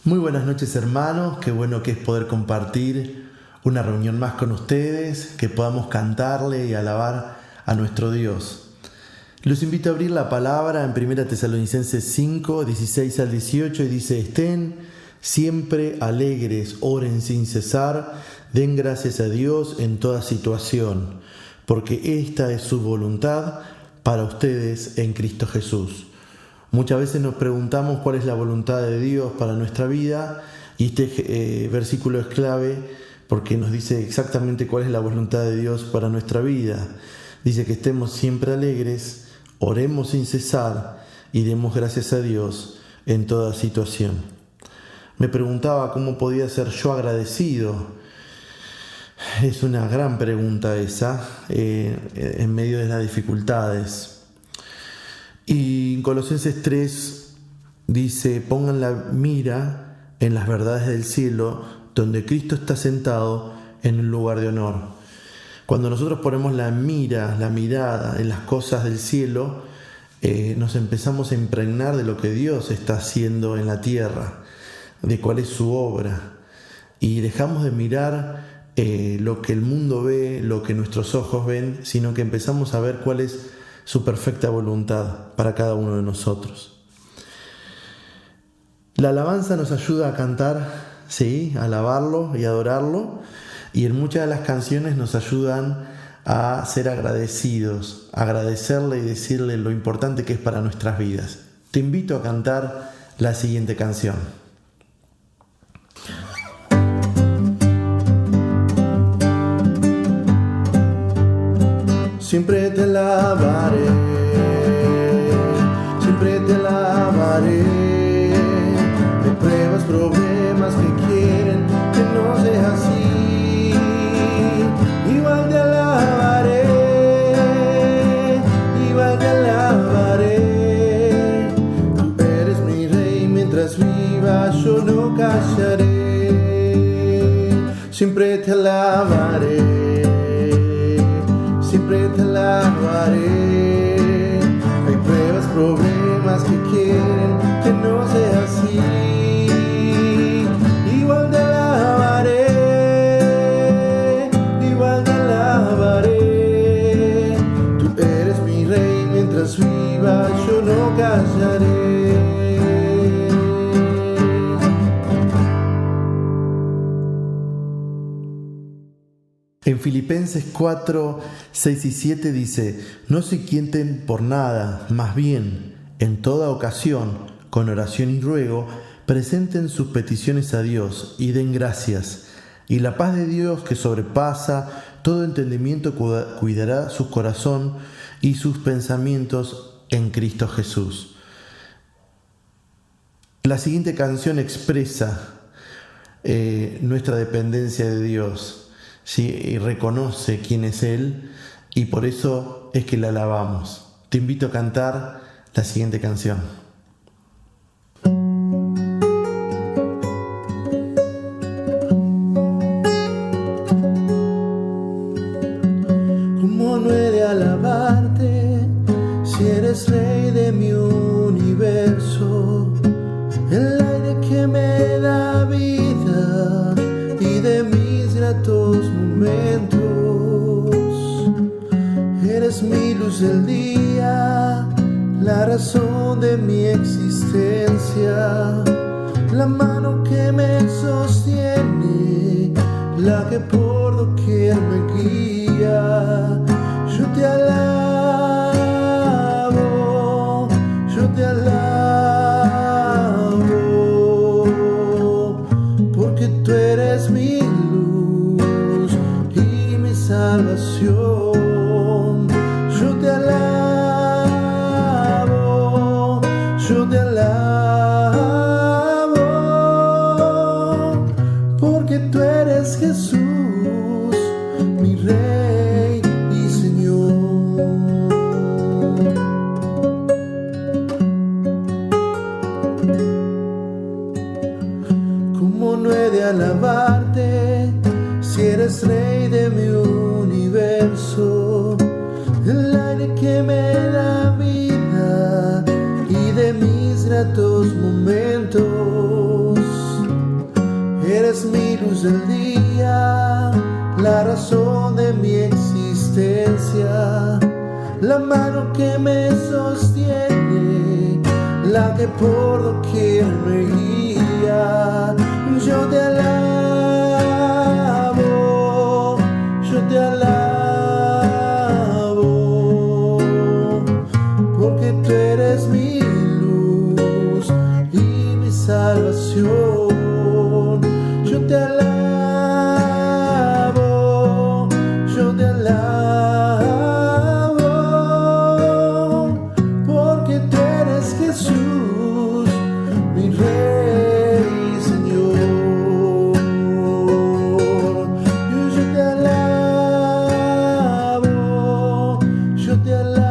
Muy buenas noches, hermanos, qué bueno que es poder compartir una reunión más con ustedes, que podamos cantarle y alabar a nuestro Dios. Los invito a abrir la palabra en 1 Tesalonicenses 5, 16 al 18 y dice: estén siempre alegres, oren sin cesar, den gracias a Dios en toda situación, porque esta es su voluntad para ustedes en Cristo Jesús. Muchas veces nos preguntamos cuál es la voluntad de Dios para nuestra vida, y este versículo es clave porque nos dice exactamente cuál es la voluntad de Dios para nuestra vida. Dice que estemos siempre alegres, oremos sin cesar y demos gracias a Dios en toda situación. Me preguntaba cómo podía ser yo agradecido. Es una gran pregunta esa, en medio de las dificultades. Y en Colosenses 3 dice: pongan la mira en las verdades del cielo, donde Cristo está sentado en un lugar de honor. Cuando nosotros ponemos la mirada en las cosas del cielo, nos empezamos a impregnar de lo que Dios está haciendo en la tierra, de cuál es su obra, y dejamos de mirar lo que el mundo ve, lo que nuestros ojos ven, sino que empezamos a ver cuál es su perfecta voluntad para cada uno de nosotros. La alabanza nos ayuda a cantar, sí, a alabarlo y adorarlo, y en muchas de las canciones nos ayudan a ser agradecidos, agradecerle y decirle lo importante que es para nuestras vidas. Te invito a cantar la siguiente canción. Siempre te alabaré, siempre te alabaré. Hay pruebas, problemas que quieren que no sea así. Igual te alabaré, igual te alabaré. Tú eres mi rey, mientras viva yo no callaré. Siempre te alabaré, siempre te alabaré. Hay pruebas, problemas que quieren que no sea así. Igual te alabaré, igual te alabaré. Tú eres mi rey, mientras viva yo no callaré. En Filipenses 4, 6 y 7 dice: no se inquieten por nada, más bien, en toda ocasión, con oración y ruego, presenten sus peticiones a Dios y den gracias. Y la paz de Dios, que sobrepasa todo entendimiento, cuidará su corazón y sus pensamientos en Cristo Jesús. La siguiente canción expresa nuestra dependencia de Dios. Sí, y reconoce quién es Él, y por eso es que le alabamos. Te invito a cantar la siguiente canción. ¿Cómo no he de alabarte si eres rey de mi universo? El aire que me da vida y de mis gratos momentos. Eres mi luz del día, la razón de mi existencia, la mano que me sostiene, la que por doquier me guía. Yo te alabo, yo te alabo, porque tú eres mi luz y mi salvación. Yo te alabo, yo te alabo, porque tú eres Jesús, mi Rey y Señor. ¿Cómo no he de alabarte si eres Rey de mi universo? El aire que me da vida y de mis gratos momentos. eres mi luz del día, la razón de mi existencia, la mano que me sostiene, la que por doquier me guía. Yo te alabo, yo te alabo, porque tú eres mi luz y mi salvación. Yo te alabo, yo te alabo, porque tú eres Jesús, mi Rey y Señor. Yo te alabo, yo te alabo,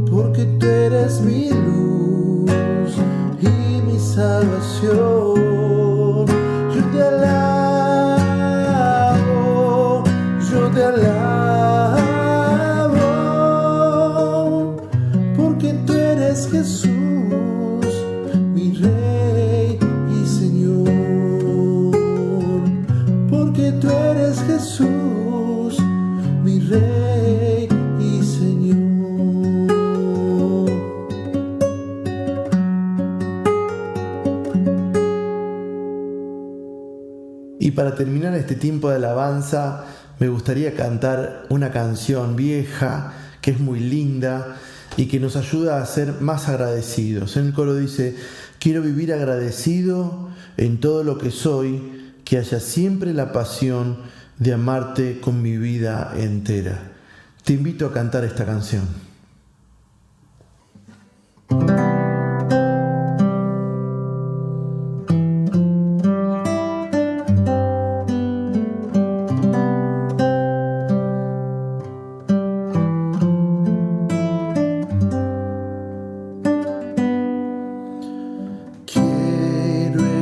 porque tú eres mi luz y mi salvación. Yo te alabo, yo te alabo, porque tú eres Jesús, mi Rey y Señor. Porque tú eres Jesús, mi Rey y Señor. Y para terminar este tiempo de alabanza, me gustaría cantar una canción vieja que es muy linda y que nos ayuda a ser más agradecidos. En el coro dice: quiero vivir agradecido en todo lo que soy, que haya siempre la pasión de amarte con mi vida entera. Te invito a cantar esta canción.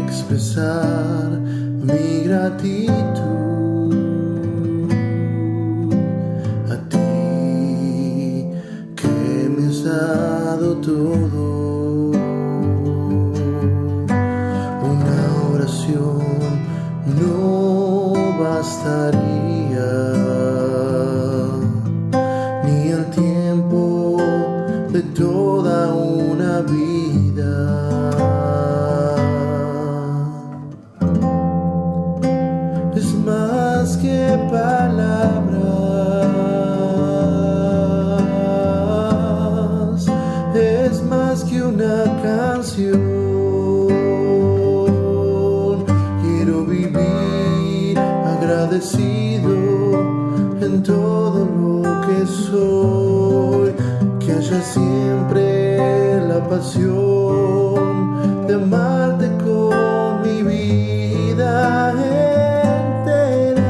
Expresar mi gratitud a ti que me has dado todo. Una oración no bastaría, ni el tiempo de toda una vida. Es más que palabras, es más que una canción. Quiero vivir agradecido en todo lo que soy, que haya siempre la pasión de amarte con mi vida entera,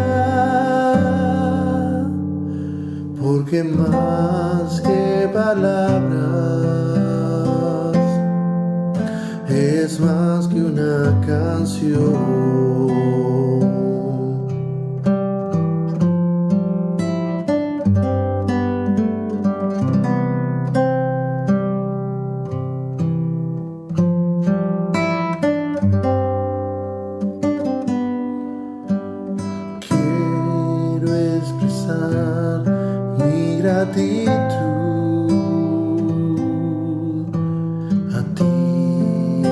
porque más que palabras es más que una canción. Expresar mi gratitud a ti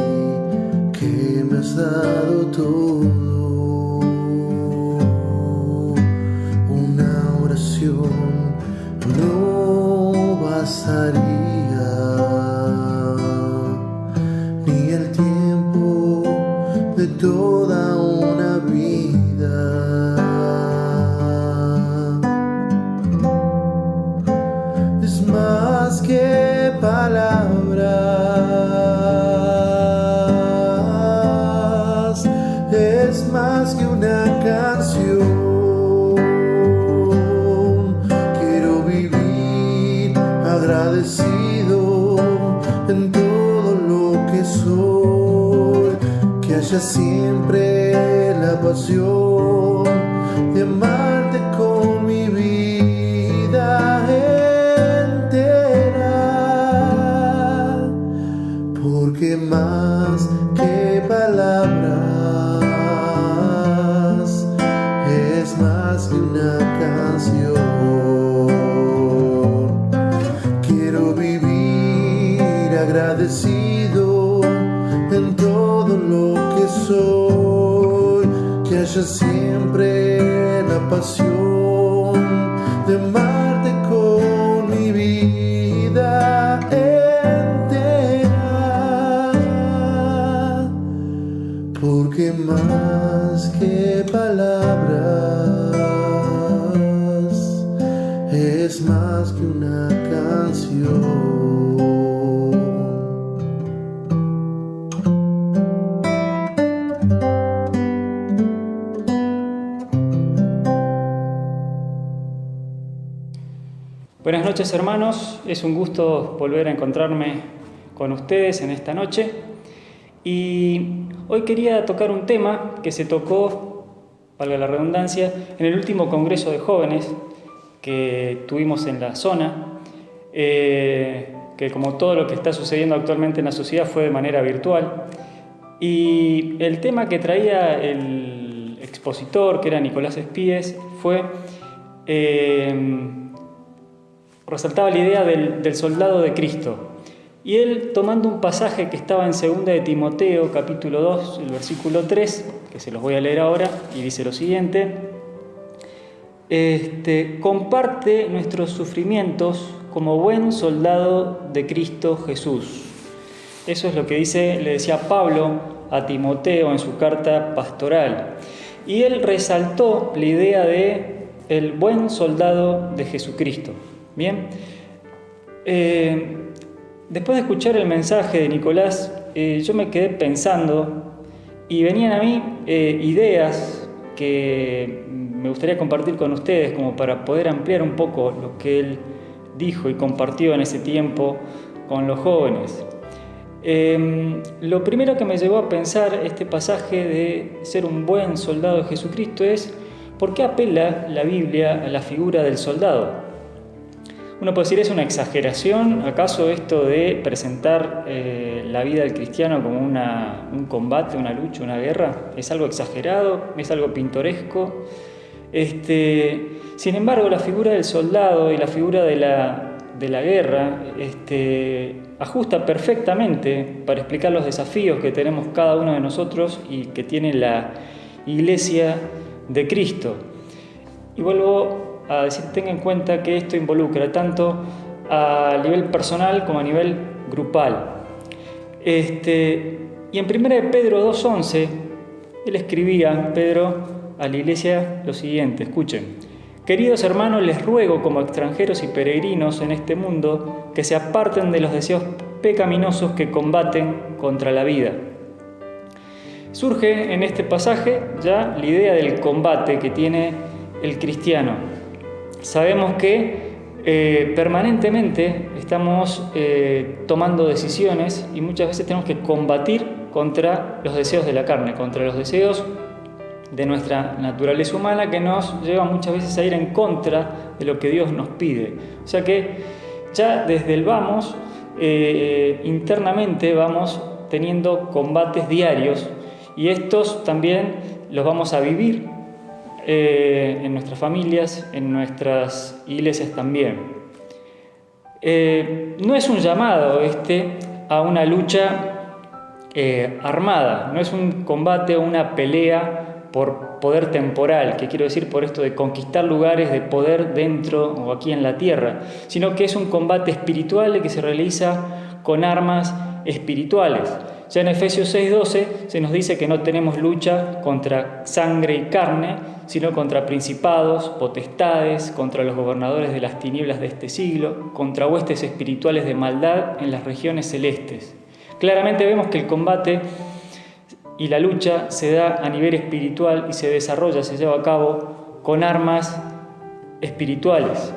que me has dado todo. Una oración no bastaría, ni el tiempo de toda una vida. Más que palabras, es más que una canción. Quiero vivir agradecido en todo lo que soy, que haya siempre la pasión de amarte con mi vida entera, porque más agradecido en todo lo que soy, que haya siempre la pasión de amarte con mi vida entera, porque más que palabras es más que una canción. Buenas noches, hermanos, es un gusto volver a encontrarme con ustedes en esta noche y hoy quería tocar un tema que se tocó, valga la redundancia, en el último congreso de jóvenes que tuvimos en la zona, que como todo lo que está sucediendo actualmente en la sociedad fue de manera virtual, y el tema que traía el expositor, que era Nicolás Espíes, fue... resaltaba la idea del soldado de Cristo. Y él, tomando un pasaje que estaba en 2 de Timoteo, capítulo 2, el versículo 3, que se los voy a leer ahora, y dice lo siguiente: comparte nuestros sufrimientos como buen soldado de Cristo Jesús. Eso es lo que le decía Pablo a Timoteo en su carta pastoral. Y él resaltó la idea de el buen soldado de Jesucristo. Bien, después de escuchar el mensaje de Nicolás, yo me quedé pensando y venían a mí ideas que me gustaría compartir con ustedes como para poder ampliar un poco lo que él dijo y compartió en ese tiempo con los jóvenes. Lo primero que me llevó a pensar este pasaje de ser un buen soldado de Jesucristo es ¿por qué apela la Biblia a la figura del soldado? Uno puede decir, ¿es una exageración? ¿Acaso esto de presentar la vida del cristiano como un combate, una lucha, una guerra? ¿Es algo exagerado? ¿Es algo pintoresco? Sin embargo, la figura del soldado y la figura de la guerra ajusta perfectamente para explicar los desafíos que tenemos cada uno de nosotros y que tiene la Iglesia de Cristo. Y vuelvo a decir, tenga en cuenta que esto involucra tanto a nivel personal como a nivel grupal. Y en 1 Pedro 2:11, él escribía, Pedro, a la iglesia lo siguiente, escuchen: queridos hermanos, les ruego como extranjeros y peregrinos en este mundo que se aparten de los deseos pecaminosos que combaten contra la vida. Surge en este pasaje ya la idea del combate que tiene el cristiano. Sabemos que permanentemente estamos tomando decisiones y muchas veces tenemos que combatir contra los deseos de la carne, contra los deseos de nuestra naturaleza humana que nos lleva muchas veces a ir en contra de lo que Dios nos pide. O sea que ya desde el vamos, internamente vamos teniendo combates diarios y estos también los vamos a vivir en nuestras familias, en nuestras iglesias también. No es un llamado a una lucha armada, no es un combate o una pelea por poder temporal, que quiero decir por esto de conquistar lugares de poder dentro o aquí en la tierra, sino que es un combate espiritual que se realiza con armas espirituales. Ya en Efesios 6:12 se nos dice que no tenemos lucha contra sangre y carne, sino contra principados, potestades, contra los gobernadores de las tinieblas de este siglo, contra huestes espirituales de maldad en las regiones celestes. Claramente vemos que el combate y la lucha se da a nivel espiritual y se desarrolla, se lleva a cabo con armas espirituales.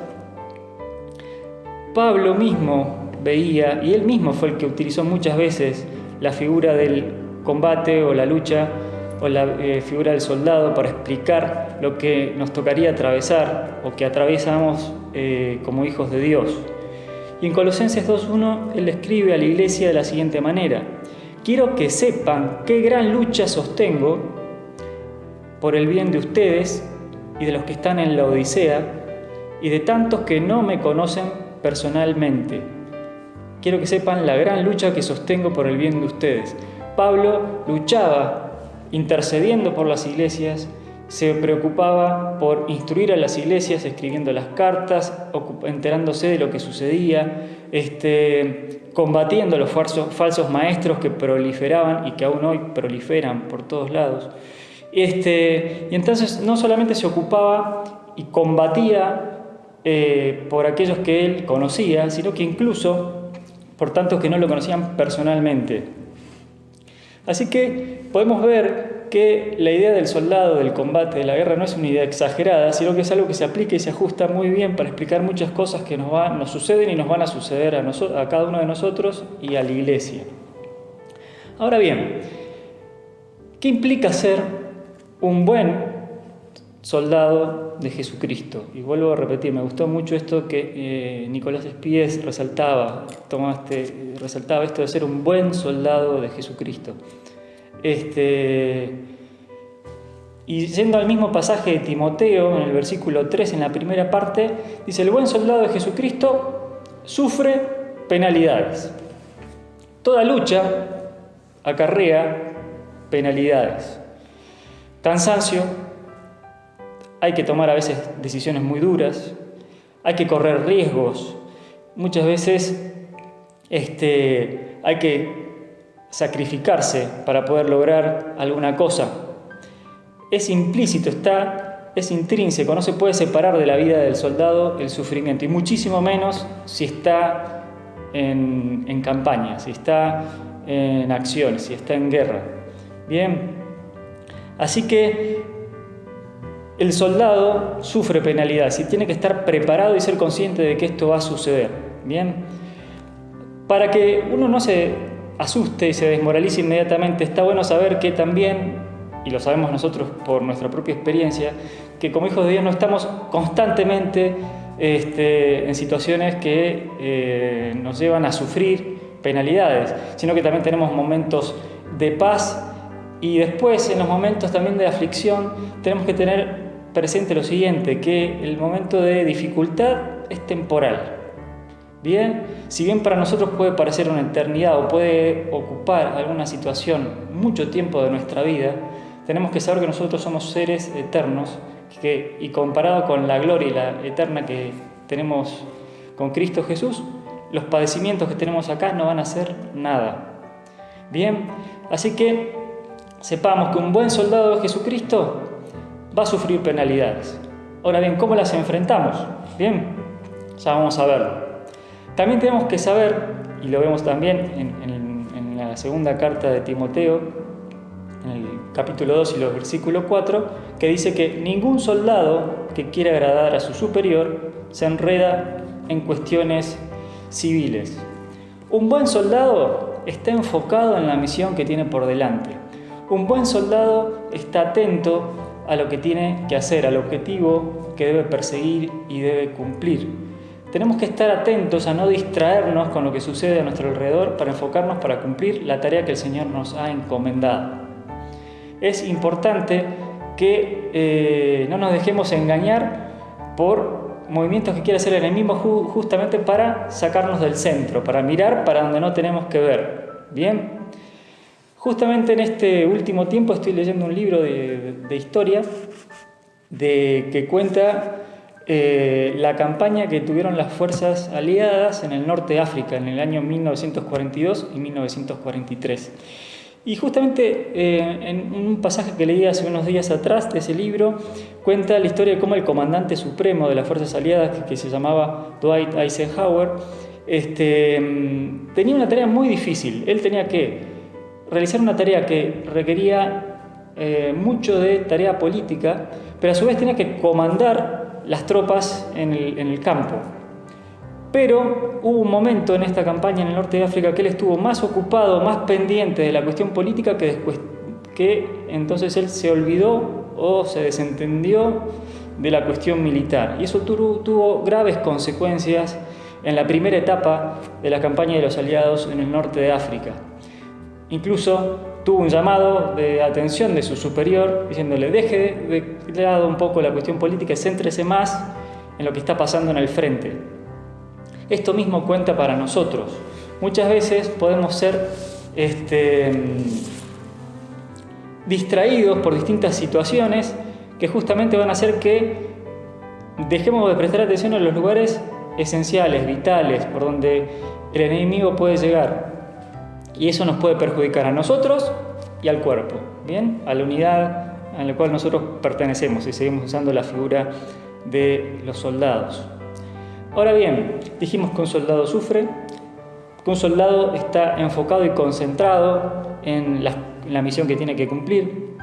Pablo mismo veía, y él mismo fue el que utilizó muchas veces la figura del combate o la lucha o la figura del soldado para explicar lo que nos tocaría atravesar o que atravesamos como hijos de Dios. Y en Colosenses 2:1 él escribe a la iglesia de la siguiente manera: quiero que sepan qué gran lucha sostengo por el bien de ustedes y de los que están en la Odisea y de tantos que no me conocen personalmente. quiero que sepan la gran lucha que sostengo por el bien de ustedes. Pablo luchaba intercediendo por las iglesias, se preocupaba por instruir a las iglesias, escribiendo las cartas, enterándose de lo que sucedía, combatiendo a los falsos maestros que proliferaban y que aún hoy proliferan por todos lados. Y entonces no solamente se ocupaba y combatía por aquellos que él conocía, sino que incluso por tantos que no lo conocían personalmente. Así que podemos ver que la idea del soldado, del combate, de la guerra no es una idea exagerada, sino que es algo que se aplica y se ajusta muy bien para explicar muchas cosas que nos suceden y nos van a suceder a cada uno de nosotros y a la iglesia. Ahora bien, ¿qué implica ser un buen soldado de Jesucristo? Y vuelvo a repetir, me gustó mucho esto que Nicolás Espíes resaltaba esto de ser un buen soldado de Jesucristo. Y yendo al mismo pasaje de Timoteo, en el versículo 3, en la primera parte, dice: el buen soldado de Jesucristo sufre penalidades. Toda lucha acarrea penalidades. Cansancio, hay que tomar a veces decisiones muy duras, hay que correr riesgos, muchas veces hay que sacrificarse para poder lograr alguna cosa. Es implícito, es intrínseco, no se puede separar de la vida del soldado el sufrimiento, y muchísimo menos si está en campaña, si está en acciones, si está en guerra. Bien, así que el soldado sufre penalidades y tiene que estar preparado y ser consciente de que esto va a suceder. Bien, para que uno no se asuste y se desmoralice inmediatamente, está bueno saber que también, y lo sabemos nosotros por nuestra propia experiencia, que como hijos de Dios no estamos constantemente en situaciones que nos llevan a sufrir penalidades, sino que también tenemos momentos de paz, y después en los momentos también de aflicción tenemos que tener presente lo siguiente, que el momento de dificultad es temporal. Bien, si bien para nosotros puede parecer una eternidad o puede ocupar alguna situación mucho tiempo de nuestra vida, tenemos que saber que nosotros somos seres eternos y comparado con la gloria eterna que tenemos con Cristo Jesús, los padecimientos que tenemos acá no van a ser nada. Bien, así que sepamos que un buen soldado de Jesucristo va a sufrir penalidades. Ahora bien, ¿cómo las enfrentamos? Bien, ya vamos a verlo. También tenemos que saber, y lo vemos también en la segunda carta de Timoteo, en el capítulo 2 y los versículos 4, que dice que ningún soldado que quiera agradar a su superior se enreda en cuestiones civiles. Un buen soldado está enfocado en la misión que tiene por delante. Un buen soldado está atento a lo que tiene que hacer, al objetivo que debe perseguir y debe cumplir. Tenemos que estar atentos a no distraernos con lo que sucede a nuestro alrededor para enfocarnos para cumplir la tarea que el Señor nos ha encomendado. Es importante que no nos dejemos engañar por movimientos que quiere hacer el enemigo justamente para sacarnos del centro, para mirar para donde no tenemos que ver. Bien, justamente en este último tiempo estoy leyendo un libro de historia que cuenta la campaña que tuvieron las fuerzas aliadas en el norte de África en el año 1942 y 1943. Y justamente en un pasaje que leí hace unos días atrás de ese libro, cuenta la historia de cómo el comandante supremo de las fuerzas aliadas, que se llamaba Dwight Eisenhower, tenía una tarea muy difícil. Él tenía que realizar una tarea que requería mucho de tarea política, pero a su vez tenía que comandar las tropas en el campo. Pero hubo un momento en esta campaña en el norte de África que él estuvo más ocupado, más pendiente de la cuestión política que entonces él se olvidó o se desentendió de la cuestión militar. Y eso tuvo graves consecuencias en la primera etapa de la campaña de los aliados en el norte de África. Incluso tuvo un llamado de atención de su superior diciéndole: deje de lado un poco la cuestión política y céntrese más en lo que está pasando en el frente. Esto mismo cuenta para nosotros. muchas veces podemos ser distraídos por distintas situaciones que justamente van a hacer que dejemos de prestar atención a los lugares esenciales, vitales, por donde el enemigo puede llegar. Y eso nos puede perjudicar a nosotros y al cuerpo, ¿bien? A la unidad a la cual nosotros pertenecemos, y seguimos usando la figura de los soldados. Ahora bien, dijimos que un soldado sufre, que un soldado está enfocado y concentrado en la misión que tiene que cumplir,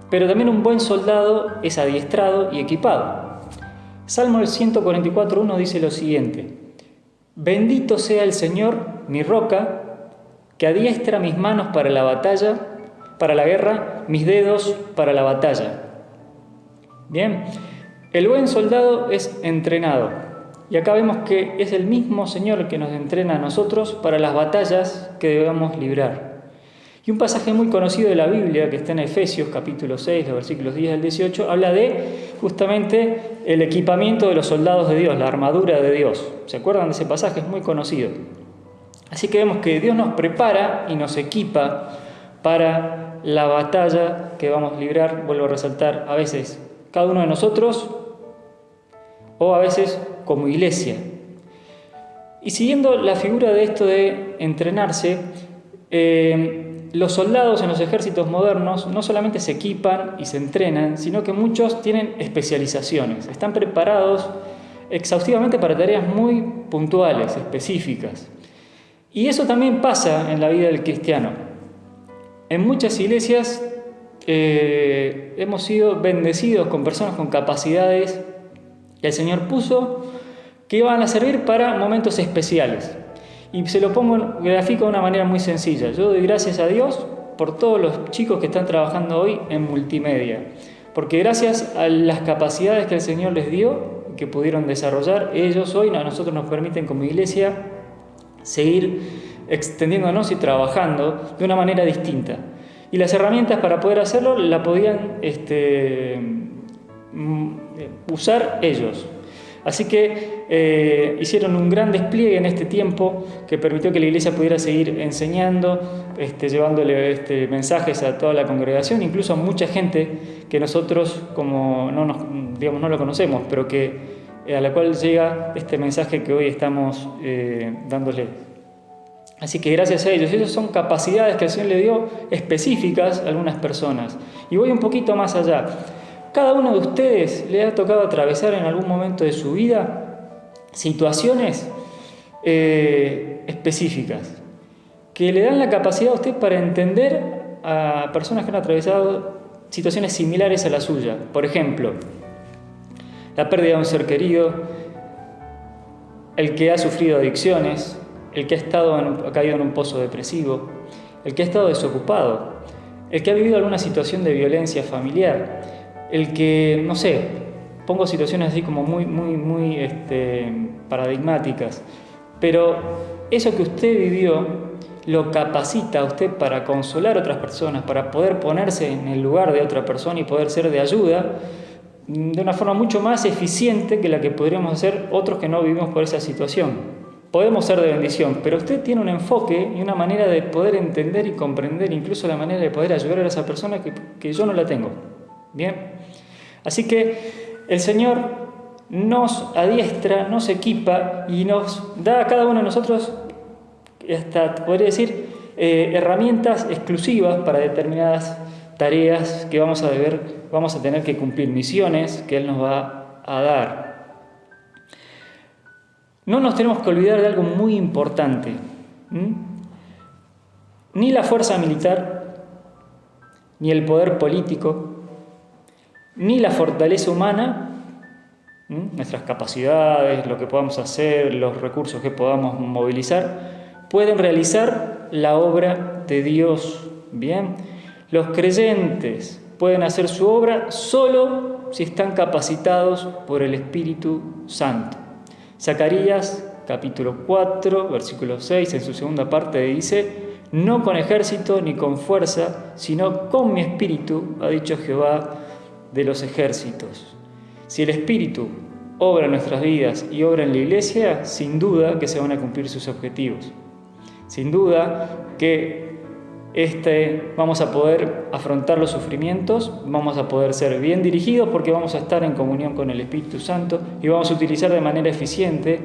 pero también un buen soldado es adiestrado y equipado. Salmo 144:1 dice lo siguiente: bendito sea el Señor, mi roca, que adiestra mis manos para la batalla, para la guerra, mis dedos para la batalla. Bien, el buen soldado es entrenado. Y acá vemos que es el mismo Señor que nos entrena a nosotros para las batallas que debemos librar. Y un pasaje muy conocido de la Biblia, que está en Efesios capítulo 6, los versículos 10 al 18, habla de justamente el equipamiento de los soldados de Dios, la armadura de Dios. ¿Se acuerdan de ese pasaje? Es muy conocido. Así que vemos que Dios nos prepara y nos equipa para la batalla que vamos a librar. Vuelvo a resaltar, a veces cada uno de nosotros o a veces como iglesia. Y siguiendo la figura de esto de entrenarse, los soldados en los ejércitos modernos no solamente se equipan y se entrenan, sino que muchos tienen especializaciones. Están preparados exhaustivamente para tareas muy puntuales, específicas. Y eso también pasa en la vida del cristiano. En muchas iglesias hemos sido bendecidos con personas con capacidades que el Señor puso, que van a servir para momentos especiales. Y se lo grafico de una manera muy sencilla. Yo doy gracias a Dios por todos los chicos que están trabajando hoy en multimedia, porque gracias a las capacidades que el Señor les dio, que pudieron desarrollar, ellos hoy a nosotros nos permiten como iglesia seguir extendiéndonos y trabajando de una manera distinta. Y las herramientas para poder hacerlo la podían usar ellos. Así que hicieron un gran despliegue en este tiempo que permitió que la iglesia pudiera seguir enseñando, llevándole mensajes a toda la congregación, incluso a mucha gente que nosotros como no lo conocemos, pero a la cual llega este mensaje que hoy estamos dándole. Así que gracias a ellos, esas son capacidades que el Señor le dio específicas a algunas personas. Y voy un poquito más allá. Cada uno de ustedes le ha tocado atravesar en algún momento de su vida situaciones específicas que le dan la capacidad a usted para entender a personas que han atravesado situaciones similares a la suya. Por ejemplo, la pérdida de un ser querido, el que ha sufrido adicciones, el que ha caído en un pozo depresivo, el que ha estado desocupado, el que ha vivido alguna situación de violencia familiar, el que, pongo situaciones así como muy paradigmáticas, pero eso que usted vivió lo capacita a usted para consolar a otras personas, para poder ponerse en el lugar de otra persona y poder ser de ayuda de una forma mucho más eficiente que la que podríamos hacer otros que no vivimos por esa situación. Podemos ser de bendición, pero usted tiene un enfoque y una manera de poder entender y comprender, incluso la manera de poder ayudar a esa persona que yo no la tengo. ¿Bien? Así que el Señor nos adiestra, nos equipa y nos da a cada uno de nosotros, hasta podría decir, herramientas exclusivas para determinadas tareas que vamos a tener que cumplir, misiones que Él nos va a dar. No nos tenemos que olvidar de algo muy importante. Ni la fuerza militar, ni el poder político, ni la fortaleza humana, nuestras capacidades, lo que podamos hacer, los recursos que podamos movilizar, pueden realizar la obra de Dios. Bien, los creyentes pueden hacer su obra solo si están capacitados por el Espíritu Santo. Zacarías capítulo 4, versículo 6, en su segunda parte dice: no con ejército ni con fuerza, sino con mi espíritu, ha dicho Jehová de los ejércitos. Si el Espíritu obra en nuestras vidas y obra en la iglesia, sin duda que se van a cumplir sus objetivos. Sin duda que vamos a poder afrontar los sufrimientos, vamos a poder ser bien dirigidos porque vamos a estar en comunión con el Espíritu Santo y vamos a utilizar de manera eficiente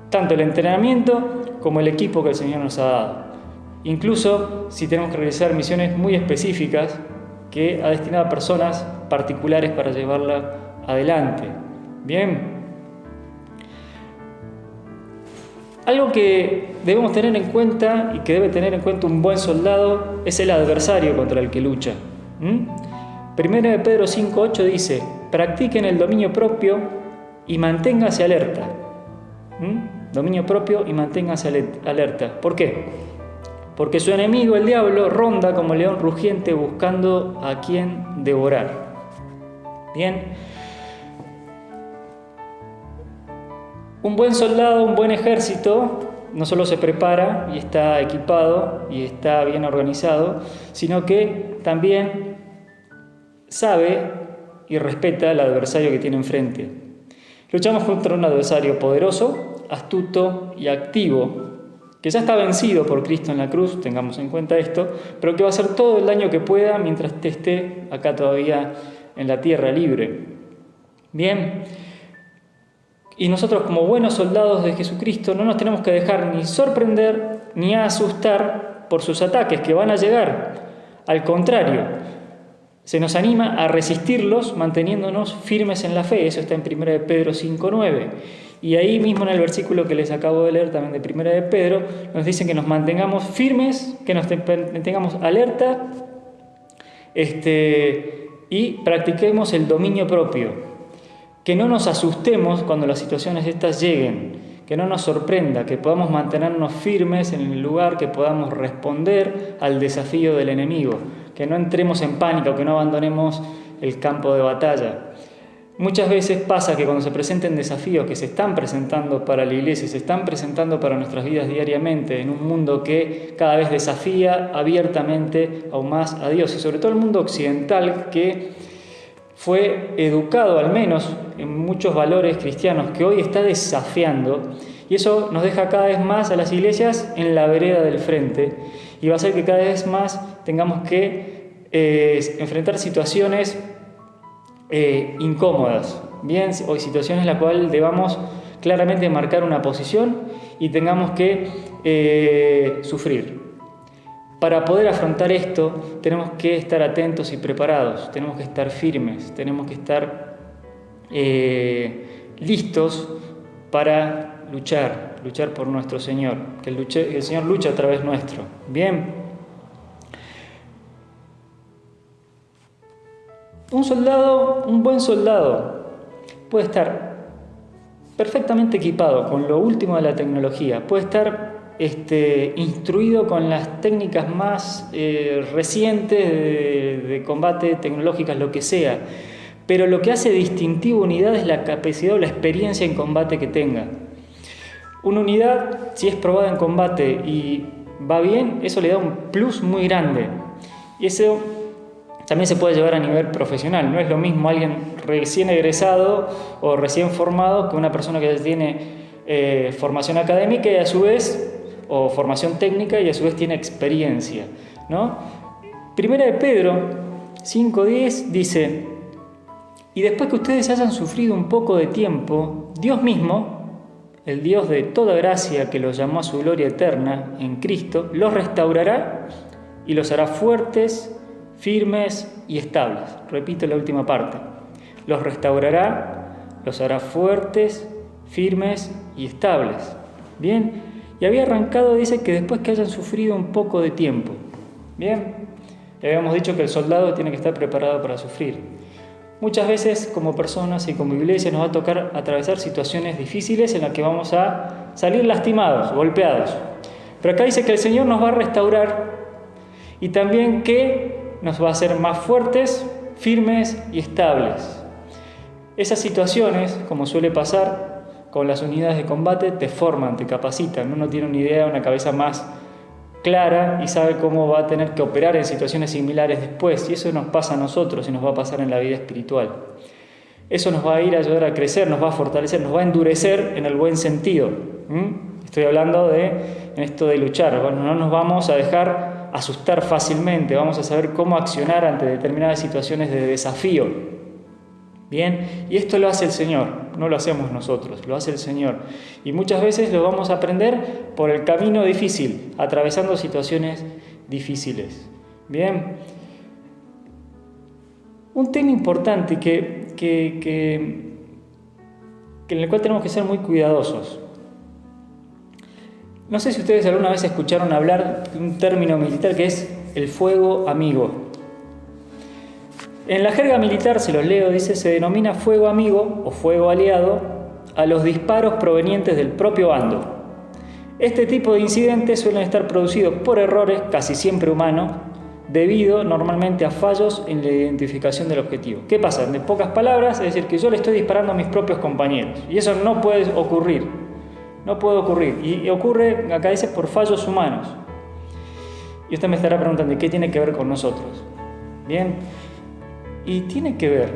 tanto el entrenamiento como el equipo que el Señor nos ha dado. Incluso si tenemos que realizar misiones muy específicas que ha destinado a personas particulares para llevarla adelante. Bien. Algo que debemos tener en cuenta y que debe tener en cuenta un buen soldado es el adversario contra el que lucha. Primera de Pedro 5:8 dice: practiquen el dominio propio y manténgase alerta. Dominio propio y manténgase alerta. ¿Por qué? Porque su enemigo, el diablo, ronda como león rugiente buscando a quien devorar. Bien. Un buen soldado, un buen ejército, no solo se prepara y está equipado y está bien organizado, sino que también sabe y respeta al adversario que tiene enfrente. Luchamos contra un adversario poderoso, astuto y activo, que ya está vencido por Cristo en la cruz, tengamos en cuenta esto, pero que va a hacer todo el daño que pueda mientras esté acá todavía en la tierra libre. Bien. Y nosotros, como buenos soldados de Jesucristo, no nos tenemos que dejar ni sorprender ni asustar por sus ataques que van a llegar. Al contrario, se nos anima a resistirlos manteniéndonos firmes en la fe. Eso está en 1 de Pedro 5:9. Y ahí mismo en el versículo que les acabo de leer también de 1 de Pedro, nos dicen que nos mantengamos firmes, que nos mantengamos alerta y practiquemos el dominio propio. Que no nos asustemos cuando las situaciones estas lleguen, que no nos sorprenda, que podamos mantenernos firmes en el lugar, que podamos responder al desafío del enemigo, que no entremos en pánico, que no abandonemos el campo de batalla. Muchas veces pasa que cuando se presenten desafíos que se están presentando para la iglesia, se están presentando para nuestras vidas diariamente, en un mundo que cada vez desafía abiertamente aún más a Dios, y sobre todo el mundo occidental que fue educado al menos en muchos valores cristianos que hoy está desafiando, y eso nos deja cada vez más a las iglesias en la vereda del frente y va a hacer que cada vez más tengamos que enfrentar situaciones incómodas, bien, o situaciones en las cuales debamos claramente marcar una posición y tengamos que sufrir. Para poder afrontar esto tenemos que estar atentos y preparados, tenemos que estar firmes, tenemos que estar listos para luchar por nuestro Señor, que el Señor lucha a través nuestro. Bien. Un buen soldado puede estar perfectamente equipado con lo último de la tecnología, puede estar instruido con las técnicas más recientes de combate, tecnológicas, lo que sea. Pero lo que hace distintivo unidad es la capacidad o la experiencia en combate que tenga. Una unidad, si es probada en combate y va bien, eso le da un plus muy grande. Y eso también se puede llevar a nivel profesional. No es lo mismo alguien recién egresado o recién formado que una persona que ya tiene formación académica y a su vez o formación técnica y a su vez tiene experiencia, ¿no? Primera de Pedro 5:10 dice: y después que ustedes hayan sufrido un poco de tiempo, Dios mismo, el Dios de toda gracia que los llamó a su gloria eterna en Cristo, los restaurará y los hará fuertes, firmes y estables. Repito la última parte. Los restaurará, los hará fuertes, firmes y estables. Bien. Y había arrancado, dice, que después que hayan sufrido un poco de tiempo. Bien, ya habíamos dicho que el soldado tiene que estar preparado para sufrir. Muchas veces, como personas y como iglesia, nos va a tocar atravesar situaciones difíciles en las que vamos a salir lastimados, golpeados. Pero acá dice que el Señor nos va a restaurar y también que nos va a hacer más fuertes, firmes y estables. Esas situaciones, como suele pasar con las unidades de combate, te forman, te capacitan. Uno tiene una idea, una cabeza más clara y sabe cómo va a tener que operar en situaciones similares después. Y eso nos pasa a nosotros y nos va a pasar en la vida espiritual. Eso nos va a ir a ayudar a crecer, nos va a fortalecer, nos va a endurecer en el buen sentido. Estoy hablando en esto de luchar. Bueno, no nos vamos a dejar asustar fácilmente, vamos a saber cómo accionar ante determinadas situaciones de desafío. Bien, y esto lo hace el Señor, no lo hacemos nosotros, lo hace el Señor. Y muchas veces lo vamos a aprender por el camino difícil, atravesando situaciones difíciles. Bien, un tema importante en el cual tenemos que ser muy cuidadosos. No sé si ustedes alguna vez escucharon hablar de un término militar que es el fuego amigo. En la jerga militar, se los leo, dice, se denomina fuego amigo o fuego aliado a los disparos provenientes del propio bando. Este tipo de incidentes suelen estar producidos por errores, casi siempre humanos, debido normalmente a fallos en la identificación del objetivo. ¿Qué pasa? En pocas palabras, es decir, que yo le estoy disparando a mis propios compañeros. Y eso no puede ocurrir. No puede ocurrir. Y ocurre, acá dice, por fallos humanos. Y usted me estará preguntando, ¿qué tiene que ver con nosotros? Bien. Y tiene que ver.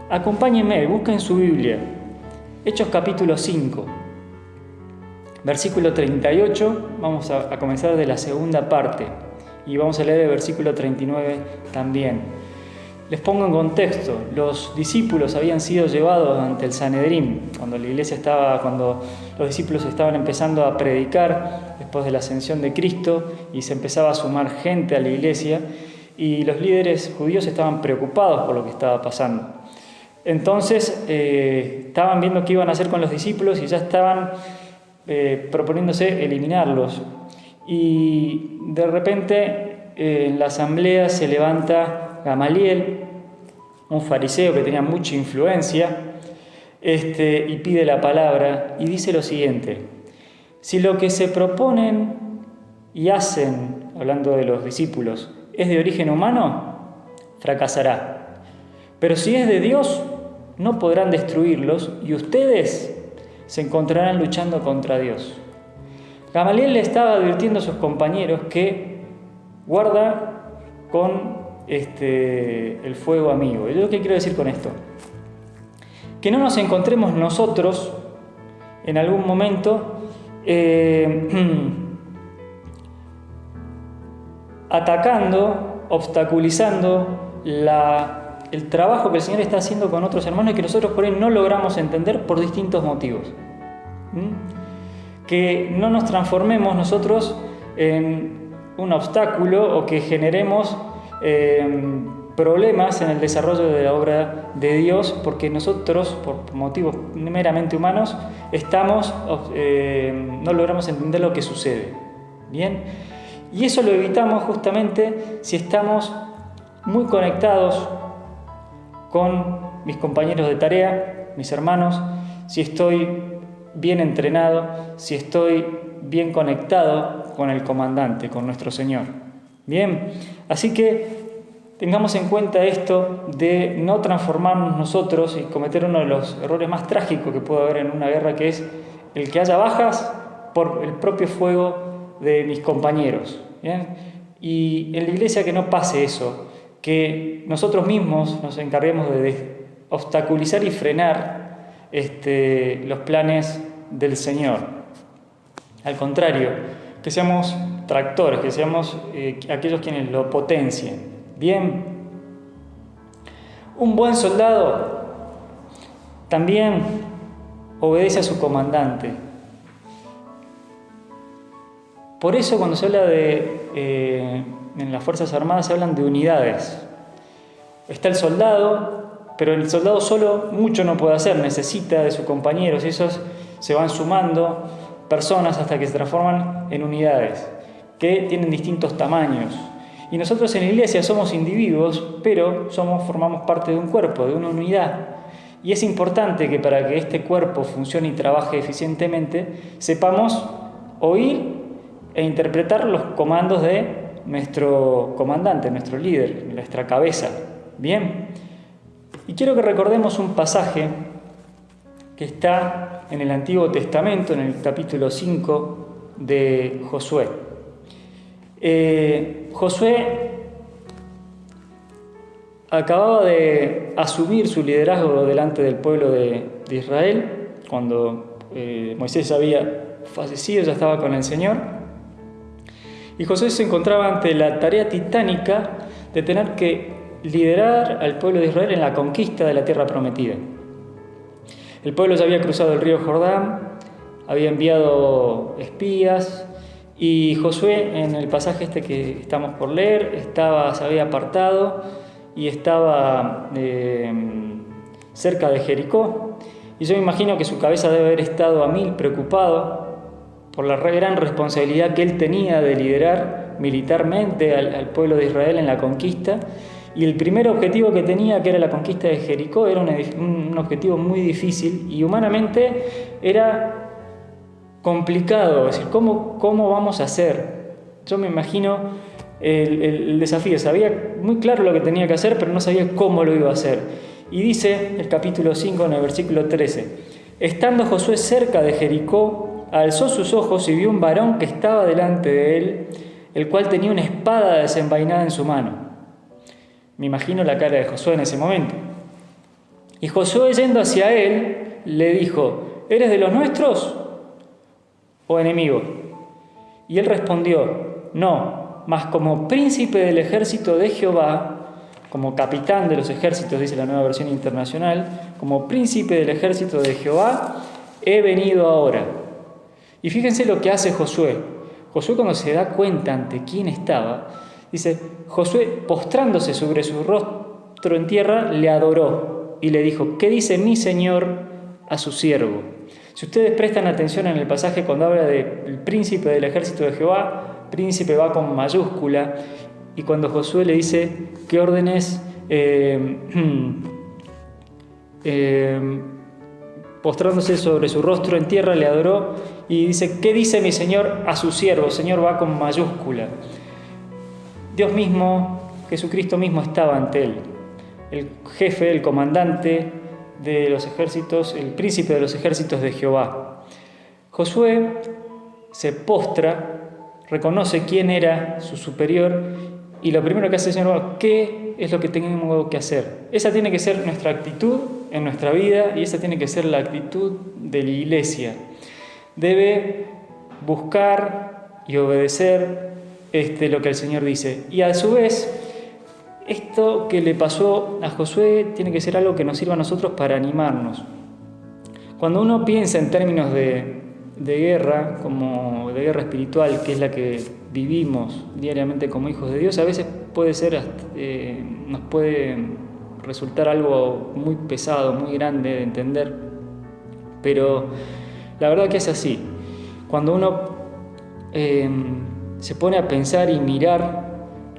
Acompáñenme, busquen su Biblia. Hechos capítulo 5. Versículo 38, vamos a comenzar de la segunda parte y vamos a leer el versículo 39 también. Les pongo en contexto, los discípulos habían sido llevados ante el Sanedrín cuando los discípulos estaban empezando a predicar después de la ascensión de Cristo y se empezaba a sumar gente a la iglesia y los líderes judíos estaban preocupados por lo que estaba pasando. Entonces estaban viendo qué iban a hacer con los discípulos y ya estaban proponiéndose eliminarlos. Y de repente en la asamblea se levanta Gamaliel, un fariseo que tenía mucha influencia, y pide la palabra y dice lo siguiente: si lo que se proponen y hacen, hablando de los discípulos, es de origen humano, fracasará. Pero si es de Dios, no podrán destruirlos y ustedes se encontrarán luchando contra Dios. Gamaliel le estaba advirtiendo a sus compañeros que guarda con el fuego amigo. ¿Y yo qué quiero decir con esto? Que no nos encontremos nosotros en algún momento atacando, obstaculizando el trabajo que el Señor está haciendo con otros hermanos y que nosotros por ahí no logramos entender por distintos motivos. Que no nos transformemos nosotros en un obstáculo o que generemos problemas en el desarrollo de la obra de Dios porque nosotros, por motivos meramente humanos, no logramos entender lo que sucede. ¿Bien? Y eso lo evitamos justamente si estamos muy conectados con mis compañeros de tarea, mis hermanos, si estoy bien entrenado, si estoy bien conectado con el comandante, con nuestro Señor. Bien, así que tengamos en cuenta esto de no transformarnos nosotros y cometer uno de los errores más trágicos que puede haber en una guerra, que es el que haya bajas por el propio fuego de mis compañeros. ¿Bien? Y en la iglesia que no pase eso, que nosotros mismos nos encarguemos de obstaculizar y frenar los planes del Señor. Al contrario, que seamos tractores, que seamos aquellos quienes lo potencien. Bien, un buen soldado también obedece a su comandante. Por eso cuando se habla en las Fuerzas Armadas se hablan de unidades. Está el soldado, pero el soldado solo mucho no puede hacer, necesita de sus compañeros y esos se van sumando personas hasta que se transforman en unidades que tienen distintos tamaños. Y nosotros en la iglesia somos individuos, pero formamos parte de un cuerpo, de una unidad. Y es importante que para que este cuerpo funcione y trabaje eficientemente, sepamos oír e interpretar los comandos de nuestro comandante, nuestro líder, nuestra cabeza. Bien. Y quiero que recordemos un pasaje que está en el Antiguo Testamento, en el capítulo 5 de Josué. Josué acababa de asumir su liderazgo delante del pueblo de Israel cuando Moisés había fallecido, ya estaba con el Señor. Y Josué se encontraba ante la tarea titánica de tener que liderar al pueblo de Israel en la conquista de la tierra prometida. El pueblo ya había cruzado el río Jordán, había enviado espías, y Josué, en el pasaje este que estamos por leer, se había apartado y estaba cerca de Jericó. Y yo me imagino que su cabeza debe haber estado a mil, preocupado por la gran responsabilidad que él tenía de liderar militarmente al pueblo de Israel en la conquista. Y el primer objetivo que tenía, que era la conquista de Jericó, era un objetivo muy difícil y humanamente era complicado. Es decir, ¿cómo vamos a hacer? Yo me imagino el desafío. Sabía muy claro lo que tenía que hacer, pero no sabía cómo lo iba a hacer. Y dice el capítulo 5 en el versículo 13: estando Josué cerca de Jericó, alzó sus ojos y vio un varón que estaba delante de él, el cual tenía una espada desenvainada en su mano. Me imagino la cara de Josué en ese momento. Y Josué, yendo hacia él, le dijo: ¿eres de los nuestros o enemigo? Y él respondió: no, mas como príncipe del ejército de Jehová, como capitán de los ejércitos, dice la Nueva Versión Internacional, como príncipe del ejército de Jehová, he venido ahora. Y fíjense lo que hace Josué. Josué, cuando se da cuenta ante quién estaba, dice: Josué, postrándose sobre su rostro en tierra, le adoró y le dijo: ¿qué dice mi señor a su siervo? Si ustedes prestan atención en el pasaje, cuando habla del príncipe del ejército de Jehová, príncipe va con mayúscula, y cuando Josué le dice qué órdenes, postrándose sobre su rostro en tierra, le adoró y dice: ¿qué dice mi señor a su siervo? Señor va con mayúscula. Dios mismo, Jesucristo mismo, estaba ante él, el jefe, el comandante de los ejércitos, el príncipe de los ejércitos de Jehová. Josué se postra, reconoce quién era su superior, y lo primero que hace es: Señor, ¿qué es lo que tenemos que hacer? Esa tiene que ser nuestra actitud en nuestra vida, y esa tiene que ser la actitud de la iglesia. Debe buscar y obedecer lo que el Señor dice. Y a su vez, esto que le pasó a Josué tiene que ser algo que nos sirva a nosotros para animarnos. Cuando uno piensa en términos de guerra, como de guerra espiritual, que es la que vivimos diariamente como hijos de Dios, a veces puede ser, nos puede resultar algo muy pesado, muy grande de entender, pero la verdad que es así. Cuando uno se pone a pensar y mirar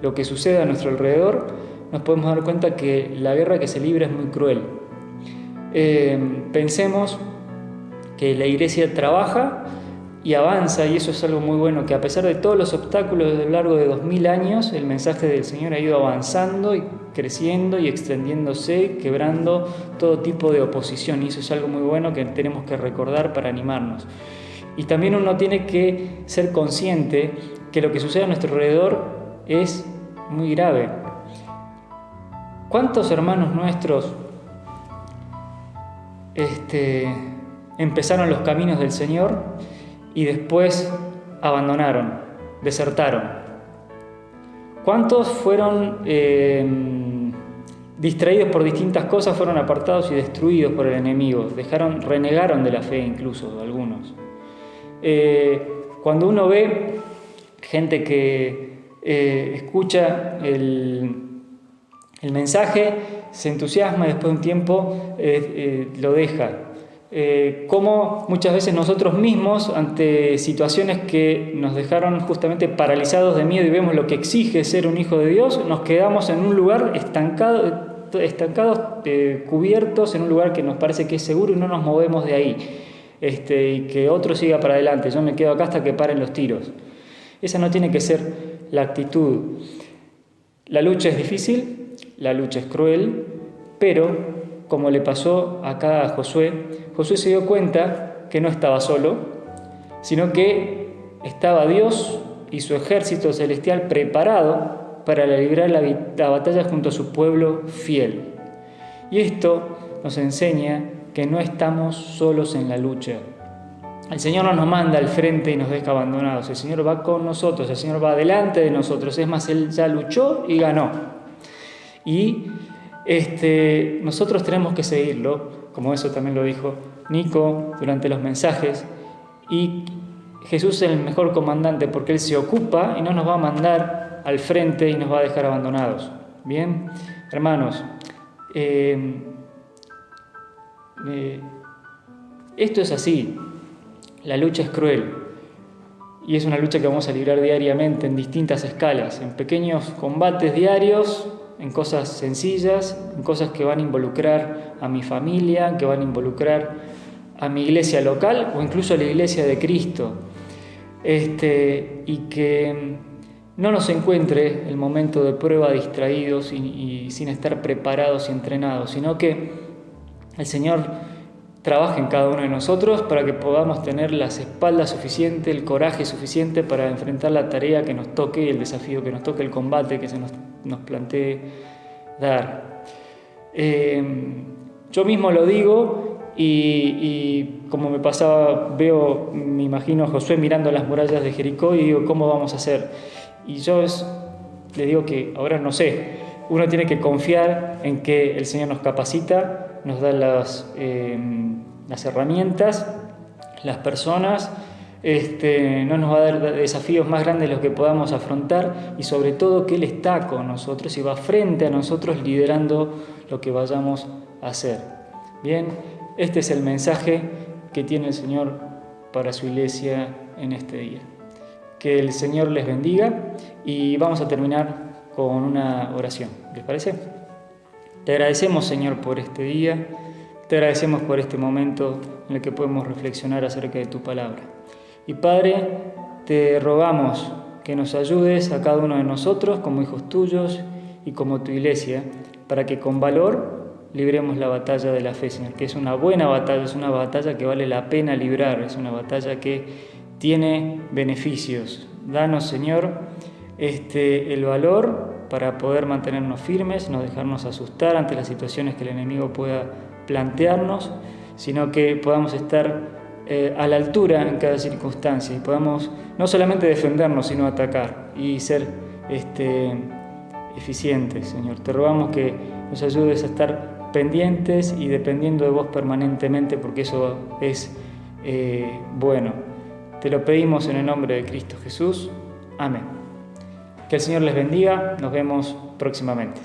lo que sucede a nuestro alrededor, nos podemos dar cuenta que la guerra que se libra es muy cruel. Pensemos que la iglesia trabaja y avanza, y eso es algo muy bueno, que a pesar de todos los obstáculos a lo largo de 2000 años, el mensaje del Señor ha ido avanzando y creciendo y extendiéndose, quebrando todo tipo de oposición, y eso es algo muy bueno que tenemos que recordar para animarnos. Y también uno tiene que ser consciente que lo que sucede a nuestro alrededor es muy grave. ¿Cuántos hermanos nuestros empezaron los caminos del Señor y después abandonaron, desertaron? ¿Cuántos fueron distraídos por distintas cosas, fueron apartados y destruidos por el enemigo? Renegaron de la fe incluso algunos. Cuando uno ve gente que escucha el mensaje, se entusiasma y después de un tiempo lo deja. Como muchas veces nosotros mismos, ante situaciones que nos dejaron justamente paralizados de miedo y vemos lo que exige ser un hijo de Dios, nos quedamos en un lugar estancados, cubiertos, en un lugar que nos parece que es seguro y no nos movemos de ahí. Y que otro siga para adelante, yo me quedo acá hasta que paren los tiros. Esa no tiene que ser la actitud. La lucha es difícil, la lucha es cruel, pero como le pasó acá a Josué, Josué se dio cuenta que no estaba solo, sino que estaba Dios y su ejército celestial preparado para librar la batalla junto a su pueblo fiel. Y esto nos enseña que no estamos solos en la lucha. El Señor no nos manda al frente y nos deja abandonados. El Señor va con nosotros, el Señor va delante de nosotros. Es más, Él ya luchó y ganó. Y nosotros tenemos que seguirlo, como eso también lo dijo Nico durante los mensajes. Y Jesús es el mejor comandante porque Él se ocupa y no nos va a mandar al frente y nos va a dejar abandonados. Bien, hermanos, esto es así. La lucha es cruel y es una lucha que vamos a librar diariamente en distintas escalas, en pequeños combates diarios, en cosas sencillas, en cosas que van a involucrar a mi familia, que van a involucrar a mi iglesia local o incluso a la iglesia de Cristo. Y que no nos encuentre el momento de prueba distraídos y sin estar preparados y entrenados, sino que el Señor trabaje en cada uno de nosotros para que podamos tener las espaldas suficientes, el coraje suficiente para enfrentar la tarea que nos toque, el desafío que nos toque, el combate que se nos plantee dar. Yo mismo lo digo y como me pasaba, me imagino a Josué mirando las murallas de Jericó y digo, ¿cómo vamos a hacer? Y yo le digo que ahora no sé, uno tiene que confiar en que el Señor nos capacita, nos da las herramientas, las personas, no nos va a dar desafíos más grandes de los que podamos afrontar y sobre todo que Él está con nosotros y va frente a nosotros liderando lo que vayamos a hacer. Bien, este es el mensaje que tiene el Señor para su iglesia en este día. Que el Señor les bendiga y vamos a terminar con una oración. ¿Les parece? Te agradecemos, Señor, por este día. Te agradecemos por este momento en el que podemos reflexionar acerca de tu palabra. Y Padre, te rogamos que nos ayudes a cada uno de nosotros como hijos tuyos y como tu iglesia, para que con valor libremos la batalla de la fe, Señor, que es una buena batalla, es una batalla que vale la pena librar, es una batalla que tiene beneficios. Danos, Señor, el valor para poder mantenernos firmes, no dejarnos asustar ante las situaciones que el enemigo pueda plantearnos, sino que podamos estar a la altura en cada circunstancia y podamos no solamente defendernos, sino atacar y ser eficientes, Señor. Te rogamos que nos ayudes a estar pendientes y dependiendo de vos permanentemente, porque eso es bueno. Te lo pedimos en el nombre de Cristo Jesús. Amén. Que el Señor les bendiga. Nos vemos próximamente.